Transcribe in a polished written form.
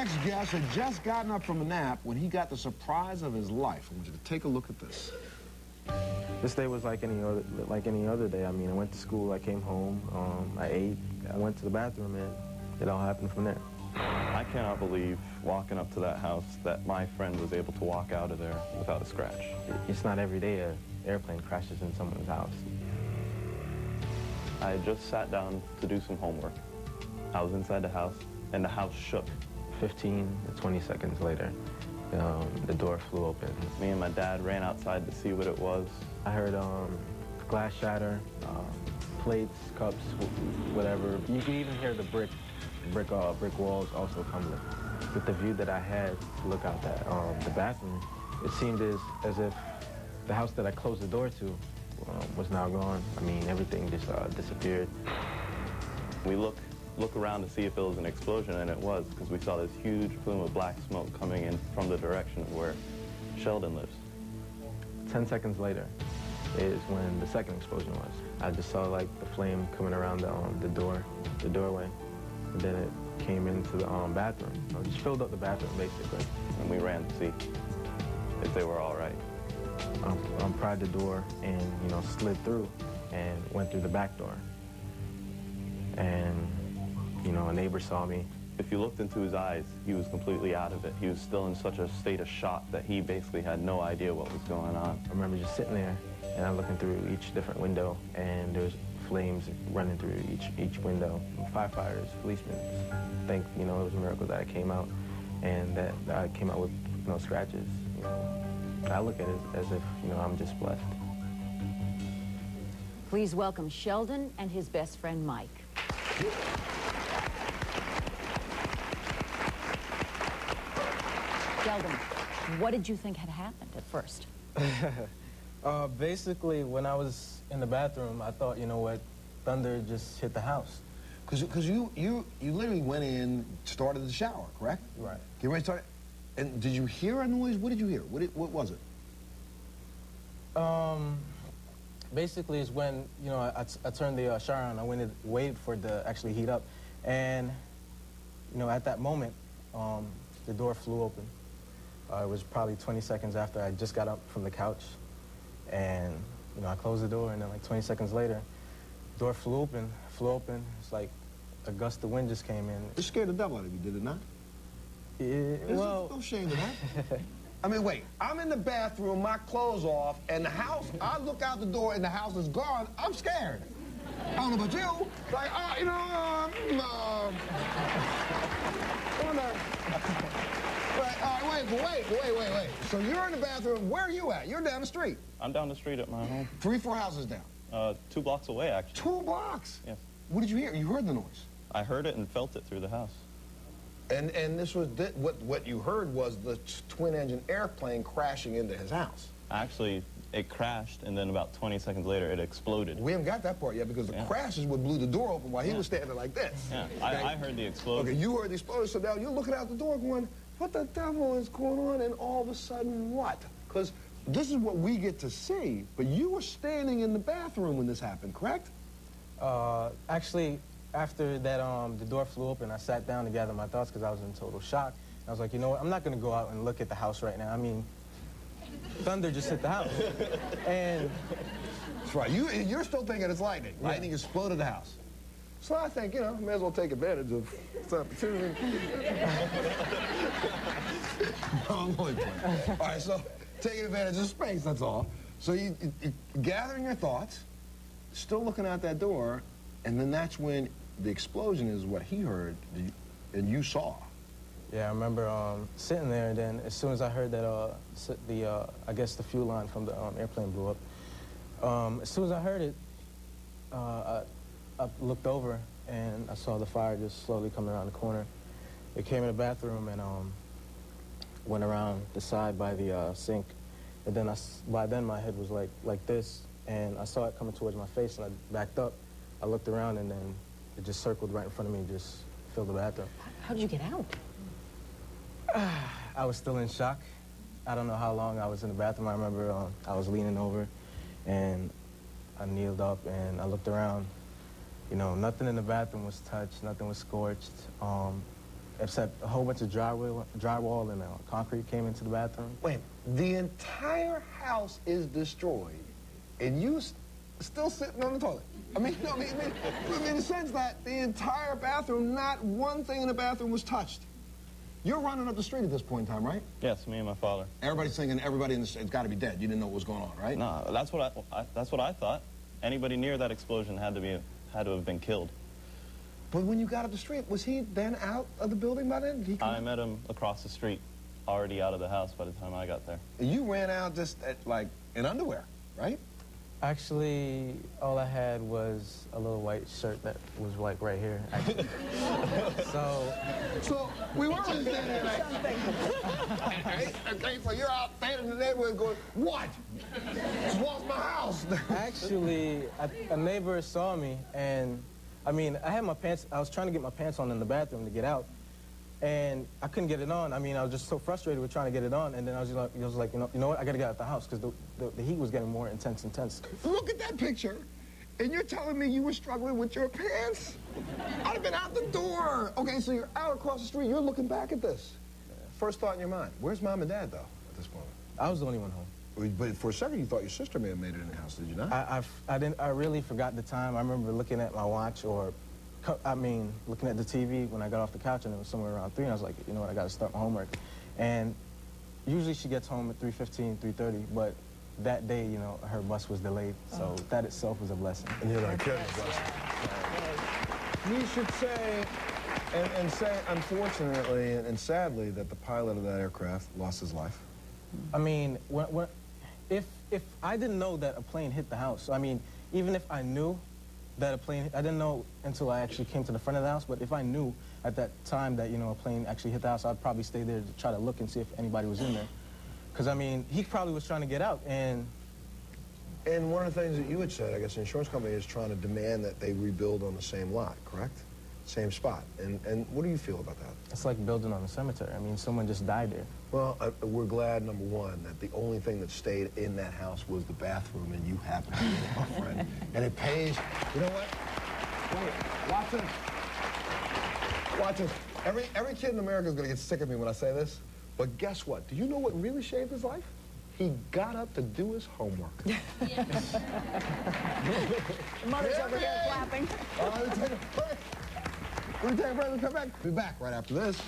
next guest had just gotten up from a nap when he got the surprise of his life. I want you to take a look at this. This day was like any other day. I mean, I went to school, I came home, I ate, I went to the bathroom, and it all happened from there. I cannot believe, walking up to that house, that my friend was able to walk out of there without a scratch. It's not every day an airplane crashes in someone's house. I had just sat down to do some homework. I was inside the house, and the house shook. 15 to 20 seconds later, the door flew open. Me and my dad ran outside to see what it was. I heard glass shatter, plates, cups, whatever. You could even hear the brick walls also crumbling. With the view that I had to look out the bathroom, it seemed as if the house that I closed the door to was now gone. I mean, everything just disappeared. We look around to see if it was an explosion, and it was, because we saw this huge plume of black smoke coming in from the direction of where Sheldon lives. 10 seconds later is when the second explosion was. I just saw like the flame coming around the doorway, and then it came into the bathroom. I just filled up the bathroom basically. And we ran to see if they were all right. Pried the door and slid through and went through the back door. And a neighbor saw me. If you looked into his eyes, he was completely out of it. He was still in such a state of shock that he basically had no idea what was going on. I remember just sitting there, and I'm looking through each different window, and there's flames running through each window. Firefighters, policemen. I think, it was a miracle that I came out, and that I came out with no scratches. I look at it as if, I'm just blessed. Please welcome Sheldon and his best friend, Mike. Sheldon, what did you think had happened at first? Basically, when I was in the bathroom, I thought, thunder just hit the house. Because you literally went in, started the shower, correct? Right. Get ready to start. And did you hear a noise? What did you hear? What was it? Basically, it's when, I turned the shower on. I waited for it to actually heat up. And, at that moment, the door flew open. It was probably 20 seconds after I just got up from the couch. And, I closed the door, and then like 20 seconds later, the door flew open. It's like a gust of wind just came in. It scared the devil out of you, did it not? Well, no shame in that. I mean, wait, I'm in the bathroom, my clothes off, and the house, I look out the door and the house is gone, I'm scared. I don't know about you. Like, wait. So you're in the bathroom, where are you at? You're down the street. I'm down the street at my home. 3, 4 houses down. 2 blocks away, actually. 2 blocks? Yes. What did you hear? You heard the noise? I heard it and felt it through the house. And this was, what you heard was the twin-engine airplane crashing into his house. Actually, it crashed, and then about 20 seconds later, it exploded. We haven't got that part yet, because the crash is what blew the door open while he was standing like this. Yeah, okay? I heard the explosion. Okay, you heard the explosion, so now you're looking out the door going, what the devil is going on? And all of a sudden, what? Because this is what we get to see, but you were standing in the bathroom when this happened, correct? Actually, after that, the door flew open, I sat down to gather my thoughts because I was in total shock. I was like, you know what, I'm not going to go out and look at the house right now. I mean, thunder just hit the house. And that's right. You're still thinking it's lightning. Yeah. Lightning exploded the house. So I think, may as well take advantage of this opportunity. No, I'm only playing. All right, so taking advantage of space, that's all. So you gathering your thoughts, still looking out that door, and then that's when the explosion is what he heard and you saw. Yeah, I remember sitting there, and then as soon as I heard that I guess the fuel line from the airplane blew up, as soon as I heard it, I looked over, and I saw the fire just slowly coming around the corner. It came in the bathroom and went around the side by the sink, and then by then my head was like this, and I saw it coming towards my face, and I backed up. I looked around, and then it just circled right in front of me and just filled the bathroom. How did you get out? I was still in shock. I don't know how long I was in the bathroom. I remember I was leaning over, and I kneeled up, and I looked around. Nothing in the bathroom was touched, nothing was scorched. except a whole bunch of drywall and concrete came into the bathroom. Wait, the entire house is destroyed, and you still sitting on the toilet. I mean, no, I mean, in the sense that the entire bathroom, not one thing in the bathroom was touched. You're running up the street at this point in time, right? Yes, me and my father. Everybody's thinking everybody in the street's got to be dead. You didn't know what was going on, right? No, that's what I thought. Anybody near that explosion had to have been killed. But when you got up the street, was he then out of the building by then? Did he come I met him across the street, already out of the house by the time I got there. You ran out just like in underwear, right? Actually, all I had was a little white shirt that was like right here, actually. So we were just standing there like, okay, so you're out standing in the neighborhood going, what? Just lost my house. Actually, a neighbor saw me, and I mean, I was trying to get my pants on in the bathroom to get out, and I couldn't get it on. I mean, I was just so frustrated with trying to get it on, and then I was like, you know what, I gotta get out of the house, because the heat was getting more intense. Look at that picture. And you're telling me you were struggling with your pants? I'd have been out the door. Okay, so you're out across the street. You're looking back at this. First thought in your mind, where's Mom and Dad, though, at this point? I was the only one home. But for a second, you thought your sister may have made it in the house, did you not? I really forgot the time. I remember looking at my watch, or looking at the TV when I got off the couch, and it was somewhere around 3, and I was like, you know what, I got to start my homework. And usually she gets home at 3:15, 3:30, but that day, you know, her bus was delayed, so that itself was a blessing. And you're not kidding, blessing. We should say, and say, unfortunately and sadly, that the pilot of that aircraft lost his life. I mean, if I didn't know that a plane hit the house, I mean, even if I knew that a plane, I didn't know until I actually came to the front of the house, but if I knew at that time that, you know, a plane actually hit the house, I'd probably stay there to try to look and see if anybody was in there. Because, I mean, he probably was trying to get out, and... And one of the things that you had said, I guess the insurance company is trying to demand that they rebuild on the same lot, correct? Same spot. And what do you feel about that? It's like building on a cemetery. I mean, someone just died there. Well, we're glad, number one, that the only thing that stayed in that house was the bathroom, and you happened to be my friend. And it pays. You know what? Wait, watch this. Watch this. Every kid in America is going to get sick of me when I say this, but guess what? Do you know what really saved his life? He got up to do his homework. The mother's over here clapping. All right, let's take a break. We're going to take a break and come back. We'll be back right after this.